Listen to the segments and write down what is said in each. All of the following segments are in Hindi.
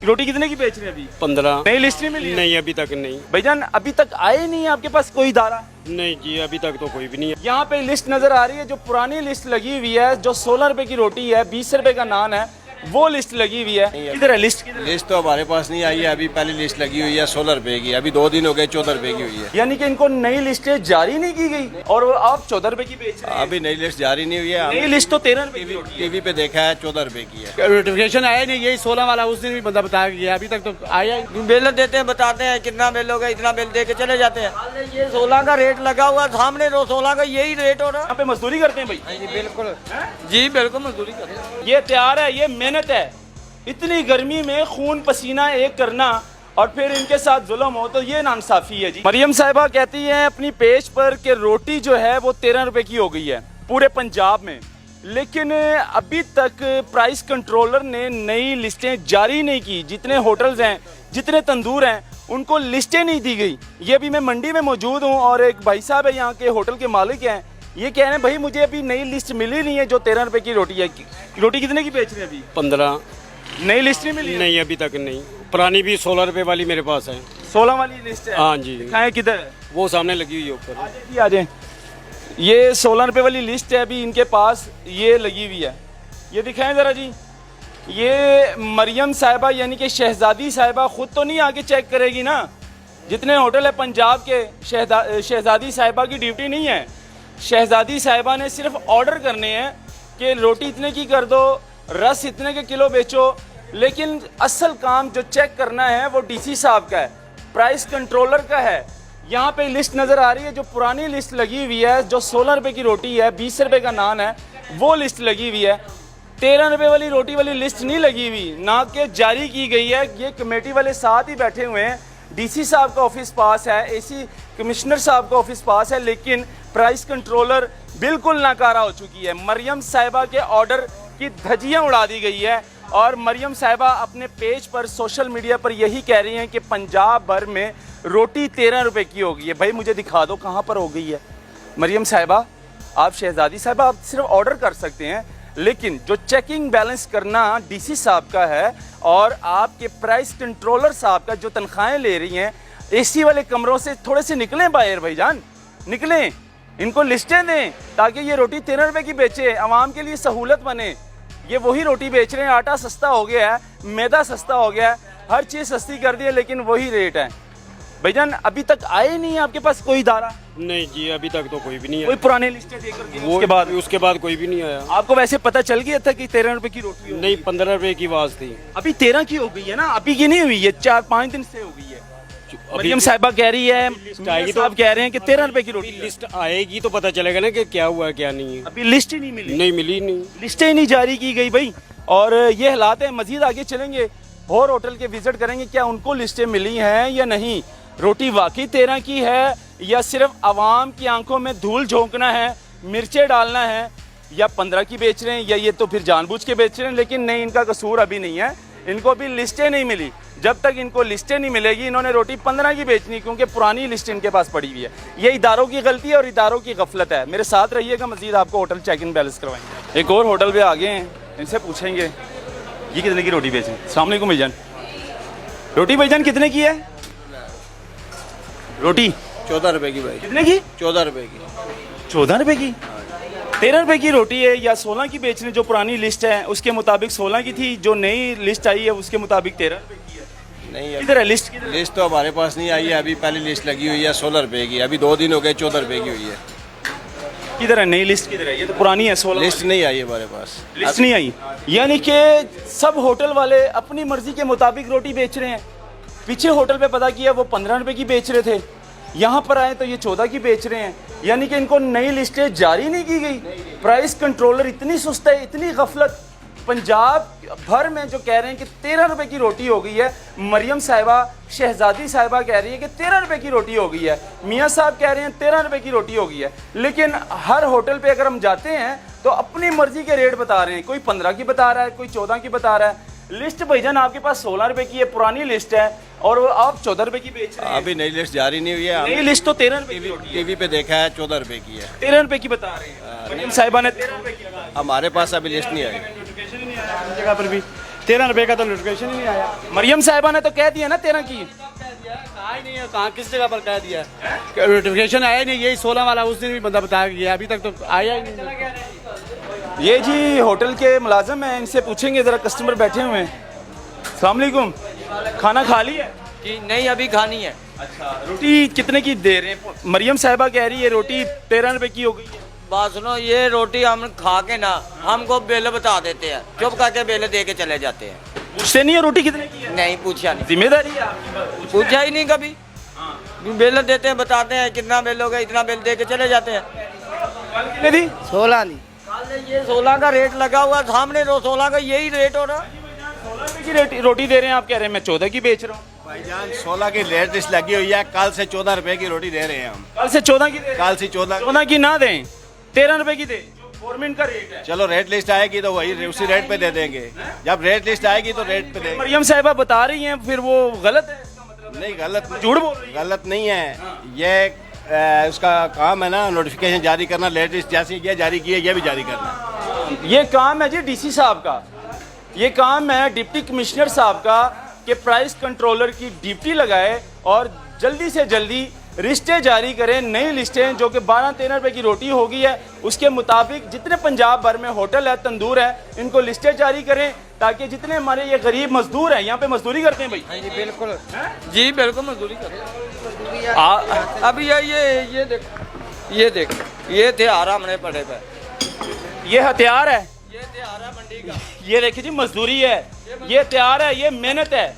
रोटी कितने की बेच रहे हैं अभी? 15। नई लिस्ट नहीं मिली? नहीं अभी तक नहीं। भाईजान अभी तक आए नहीं है आपके पास कोई इदारा? नहीं जी अभी तक तो कोई भी नहीं है। यहाँ पे लिस्ट नजर आ रही है, जो पुरानी लिस्ट लगी हुई है, जो 16 रुपए की रोटी है, 20 रुपए का नान है, वो लिस्ट लगी हुई है। किधर है लिस्ट? किधर है? लिस्ट तो हमारे पास नहीं आई है अभी। पहली लिस्ट लगी हुई है 16 रुपए की, अभी 2 दिन हो गए 14 रुपए की हुई है। यानी कि इनको नई लिस्टें जारी नहीं की गई और वो आप 14 रुपए की बेच रहे हैं। अभी नई लिस्ट जारी नहीं हुई है। नई लिस्ट तो 13 रुपए की रोटी है। टीवी पे देखा है 14 रुपए की है। नोटिफिकेशन आया नहीं, यही 16 वाला उस दिन भी बंदा बताया गया, अभी तक तो आया ही नहीं। बिल देते हैं, बताते हैं कितना बिल होगा, इतना बिल दे के चले जाते हैं। ये 16 का रेट लगा हुआ सामने, 16 का यही रेट हो रहा यहाँ पे मजदूरी करते हैं भाई? है। बिल्कुल जी, बिल्कुल मजदूरी कर रहे हैं। ये तैयार है, ये मेहनत है। इतनी गर्मी में खून पसीना एक करना और फिर इनके साथ जुल्म हो, तो ये नाइंसाफी है जी। मरियम साहिबा कहती हैं अपनी पेज पर कि रोटी जो है वो 13 रुपए की हो गई है पूरे पंजाब में, लेकिन अभी तक प्राइस कंट्रोलर ने नई लिस्टें जारी नहीं की। जितने होटल्स हैं, जितने तंदूर हैं, उनको लिस्टें नहीं दी गई। ये अभी मैं मंडी में मौजूद हूँ और एक भाई साहब है यहाँ के होटल के मालिक हैं, ये कह रहे हैं भाई मुझे अभी नई लिस्ट मिली नहीं है जो 13 रुपए की रोटी है। रोटी कितने की बेच रहे हैं अभी? 15। नई लिस्ट नहीं मिली? नहीं अभी तक नहीं। पुरानी भी 16 रुपए वाली मेरे पास है। 16 वाली लिस्ट है? हाँ जी। दिखाएं किधर है? वो सामने लगी हुई है ऊपर। आ जाए। ये 16 रुपए वाली लिस्ट है अभी इनके पास, ये लगी हुई है। ये दिखाएं ज़रा जी। ये मरियम साहिबा यानी कि शहजादी साहिबा खुद तो नहीं आके चेक करेगी ना। जितने होटल है पंजाब के, शहजादी साहिबा की ड्यूटी नहीं है। शहजादी साहिबा ने सिर्फ ऑर्डर करने हैं कि रोटी इतने की कर दो, रस इतने के किलो बेचो, लेकिन असल काम जो चेक करना है वो डीसी साहब का है, प्राइस कंट्रोलर का है। यहाँ पे लिस्ट नज़र आ रही है, जो पुरानी लिस्ट लगी हुई है, जो 16 रुपए की रोटी है, 20 रुपए का नान है, वो लिस्ट लगी हुई है। 13 रुपए वाली रोटी वाली लिस्ट नहीं लगी हुई, ना कि जारी की गई है। ये कमेटी वाले साथ ही बैठे हुए हैं, डीसी साहब का ऑफिस पास है, एसी कमिश्नर साहब का ऑफिस पास है, लेकिन प्राइस कंट्रोलर बिल्कुल नाकारा हो चुकी है। मरियम साहिबा के ऑर्डर की धज्जियाँ उड़ा दी गई है और मरियम साहिबा अपने पेज पर, सोशल मीडिया पर यही कह रही हैं कि पंजाब भर में रोटी 13 रुपए की हो गई है। भाई मुझे दिखा दो कहाँ पर हो गई है। मरियम साहिबा, आप शहजादी साहिबा, आप सिर्फ ऑर्डर कर सकते हैं, लेकिन जो चेकिंग बैलेंस करना डीसी साहब का है और आपके प्राइस कंट्रोलर साहब का, जो तनख्वाहें ले रही हैं, एसी वाले कमरों से थोड़े से निकलें बाहर भाईजान, निकलें, इनको लिस्टें दें ताकि ये रोटी 13 रुपए की बेचे, आवाम के लिए सहूलत बने। ये वही रोटी बेच रहे हैं, आटा सस्ता हो गया है, मैदा सस्ता हो गया है, हर चीज़ सस्ती कर दी है, लेकिन वही रेट है। भाईजान अभी तक आए नहीं है आपके पास कोई इदारा? नहीं जी अभी तक तो कोई भी नहीं कोई है। पुराने लिस्टें देकर के उसके बाद कोई भी नहीं आया। आपको वैसे पता चल गया था कि 13 रुपए की रोटी होगी? नहीं 15 रुपए की आवाज थी। अभी 13 की हो गई है ना, अभी की नहीं हुई, ये 4-5 दिन से हो गई है। मरियम साहिबा कह रही है, आएगी तो आप कह रहे हैं कि 13 रुपए की रोटी है। लिस्ट आएगी तो पता चलेगा ना कि क्या हुआ है क्या नहीं है। अभी लिस्ट ही नहीं मिली, नहीं मिली नहीं। लिस्टें ही नहीं जारी की गई भाई। और ये हालात है, मजीद आगे चलेंगे और होटल के विजिट करेंगे, क्या उनको लिस्टें मिली हैं या नहीं, रोटी वाकई 13 की है या सिर्फ आवाम की आंखों में धूल झोंकना है, मिर्चें डालना है, या 15 की बेच रहे हैं, या ये तो फिर जानबूझ के बेच रहे हैं। लेकिन नहीं, इनका कसूर अभी नहीं है, इनको भी लिस्टें नहीं मिली। जब तक इनको लिस्टें नहीं मिलेगी, इन्होंने रोटी 15 की बेचनी, क्योंकि पुरानी लिस्ट इनके पास पड़ी हुई है। ये इदारों की गलती है और इदारों की गफलत है। मेरे साथ रहिएगा, मजीद आपको होटल चेक इन बैलेंस करवाएंगे। एक और होटल पे आगे हैं, इनसे पूछेंगे ये कितने की रोटी बेच रहे हैं। अस्सलाम वालेकुम भाईजान, रोटी भाईजान कितने की है रोटी? 14 रुपए की भाई। कितने की? 14 रुपए की। 14 रुपए की? 13 रुपए की रोटी है या 16 की बेच रहे हैं? जो पुरानी लिस्ट है उसके मुताबिक 16 की थी, जो नई लिस्ट आई है उसके मुताबिक 13 रुपए की है। नहीं किधर है लिस्ट? किधर? लिस्ट तो हमारे पास नहीं आई है अभी। पहली लिस्ट लगी हुई है 16 रुपए की, अभी 2 दिन हो गए 14 रुपए की हुई है। किधर है नई लिस्ट? किधर है? ये तो पुरानी है 16। लिस्ट नहीं आई है हमारे पास। लिस्ट नहीं आई, यानी कि सब होटल वाले अपनी मर्जी के मुताबिक रोटी बेच रहे हैं। पीछे होटल पे पता किया वो 15 रुपए की बेच रहे थे, यहाँ पर आए तो ये 14 की बेच रहे हैं। यानी कि इनको नई लिस्टें जारी नहीं की गई। प्राइस कंट्रोलर इतनी सुस्त है, इतनी गफलत। पंजाब भर में जो कह रहे हैं कि 13 रुपए की रोटी हो गई है, मरियम साहिबा, शहजादी साहिबा कह रही है कि 13 रुपए की रोटी हो गई है, मियाँ साहब कह रहे हैं 13 रुपए की रोटी हो गई है। लेकिन हर होटल पे अगर हम जाते हैं तो अपनी मर्जी के रेट बता रहे हैं, कोई 15 की बता रहा है, कोई 14 की बता रहा है। लिस्ट भाईजान आपके पास 16 रुपए की है, पुरानी लिस्ट है, और आप 14 रुपए की बेच रहे हैं। अभी नई लिस्ट जारी नहीं हुई है। नई लिस्ट तो 13 रुपए की होती है। टीवी पे देखा है 14 रुपए की है। 13 रुपए की बता रहे हैं, मरियम साहिबा ने 13 रुपए की लगा दी। हमारे पास अभी लिस्ट नहीं आई। नोटिफिकेशन ही नहीं आया जगह पर भी। 13 रुपए का तो नोटिफिकेशन ही नहीं आया। मरियम साहिबा ने तो कह दिया ना 13 की। कहा ही नहीं है, कहाँ किस जगह पर कह दिया है? नोटिफिकेशन आया ही नहीं, यही 16 वाला उस दिन भी बंदा बताया गया, अभी तक तो आया ही नहीं। ये जी होटल के मुलाजिम हैं, इनसे पूछेंगे ज़रा, कस्टमर बैठे हुए हैं। अस्सलाम वालेकुम, खाना खा लिया? जी नहीं, अभी खानी है। अच्छा, रोटी कितने की दे रहे हैं? मरियम साहिबा कह रही है रोटी 13 रुपए की हो गई है। बात सुनो, ये रोटी हम खा के ना हमको बिल बता देते हैं, चुप करके बिल दे के चले जाते हैं। पूछते नहीं है रोटी कितने की है? नहीं पूछा नहीं, जिम्मेदारी है आपकी। पूछा ही नहीं कभी। बिल देते हैं, बताते हैं कितना बिल होगा, इतना बिल दे के चले जाते हैं। कितने दी? 16 नहीं, ये 16 का रेट लगा हुआ सामने, 16 का यही रेट हो रहा। 16 रुपए की रोटी दे रहे हैं, आप कह रहे हैं मैं 14 की बेच रहा हूँ। भाईजान 16 की रेट लिस्ट लगी हुई है, कल से 14 रुपए की रोटी दे रहे हैं हम। कल से 14 की दे रहे हैं? कल से 14 की ना दें, 13 रुपए की दे, गवर्नमेंट का रेट है। चलो रेट लिस्ट आएगी तो वही उसी रेट पे दे देंगे। जब रेट लिस्ट आएगी तो रेट पे देंगे। मरियम साहिबा बता रही हैं, फिर वो गलत है? इसका मतलब नहीं गलत, झूठ बोल रही है? गलत नहीं है, ये उसका काम है ना, नोटिफिकेशन जारी करना। रेट लिस्ट जैसे ये जारी की है, ये भी जारी करना। ये काम है जी डीसी साहब का, ये काम है डिप्टी कमिश्नर साहब का कि प्राइस कंट्रोलर की ड्यूटी लगाए और जल्दी से जल्दी लिस्टें जारी करें, नई लिस्टें जो कि 12-13 रुपए की रोटी होगी है, उसके मुताबिक जितने पंजाब भर में होटल है, तंदूर है, इनको लिस्टें जारी करें ताकि जितने हमारे ये गरीब मजदूर हैं, यहाँ पे मजदूरी करते हैं भाई। जी बिल्कुल, जी बिल्कुल मजदूरी करें। अब ये देखो, ये हथियार हमने पड़े पे, ये हथियार है, ये हथियार है मंडी का। ये देखिए जी मजदूरी है, ये हथियार है, ये मेहनत है।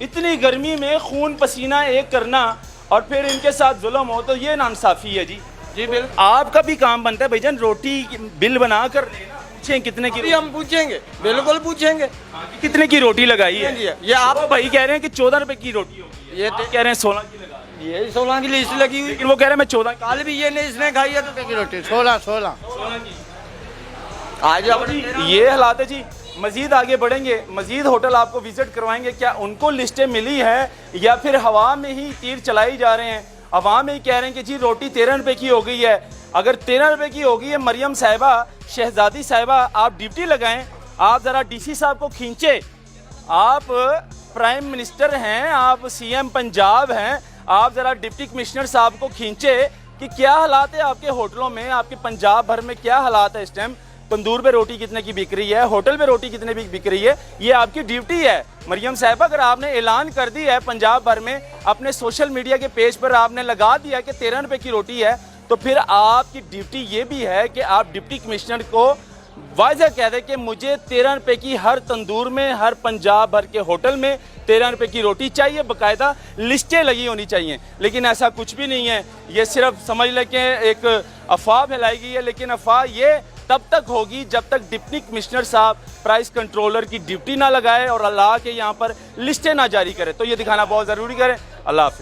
इतनी गर्मी में खून पसीना एक करना और फिर इनके साथ जुल्म हो तो ये नाइंसाफी है जी। जी बिल्कुल, आपका भी काम बनता है भाईजान, रोटी बिल बना कर पूछें कितने की, अभी हम पूछेंगे, बिल्कुल पूछेंगे कितने की रोटी लगाई है। ये आप वो भाई कह रहे हैं कि 14 रुपए की रोटी होगी, ये आप कह रहे हैं 16 की लगा, ये 16 की लिस्ट लगी हुई, लेकिन वो कह रहे हैं मैं 14 की। कल भी ये ने इसने खाई है तो की रोटी 16 आज अब ये हालात है जी। मजीद आगे बढ़ेंगे, मजीद होटल आपको विजिट करवाएंगे, क्या उनको लिस्टें मिली है या फिर हवा में ही तीर चलाई जा रहे हैं। अवाम में ही कह रहे हैं कि जी रोटी 13 रुपए की हो गई है। अगर 13 रुपए की हो गई है, मरियम साहिबा, शहजादी साहिबा, आप ड्यूटी लगाएं, आप ज़रा डीसी साहब को खींचे। आप प्राइम मिनिस्टर हैं, आप सीएम पंजाब हैं, आप ज़रा डिप्टी कमिश्नर साहब को खींचे कि क्या हालात है आपके होटलों में, आपके पंजाब भर में क्या हालात है इस टाइम। तंदूर पे रोटी कितने की बिक रही है, होटल पे रोटी कितने की बिक रही है, ये आपकी ड्यूटी है मरियम साहिबा। अगर आपने ऐलान कर दी है पंजाब भर में, अपने सोशल मीडिया के पेज पर आपने लगा दिया कि 13 रुपए की रोटी है, तो फिर आपकी ड्यूटी ये भी है कि आप डिप्टी कमिश्नर को वाज़ह कह दें कि मुझे 13 रुपए की हर तंदूर में, हर पंजाब भर के होटल में 13 रुपए की रोटी चाहिए, बाकायदा लिस्टें लगी होनी चाहिए। लेकिन ऐसा कुछ भी नहीं है, ये सिर्फ समझ लें कि एक अफवाह फैलाई गई है। लेकिन अफवाह ये तब तक होगी जब तक डिप्टी कमिश्नर साहब प्राइस कंट्रोलर की ड्यूटी ना लगाए और अल्लाह के यहाँ पर लिस्टें ना जारी करें। तो ये दिखाना बहुत ज़रूरी करें। अल्लाह हाफ़िज़।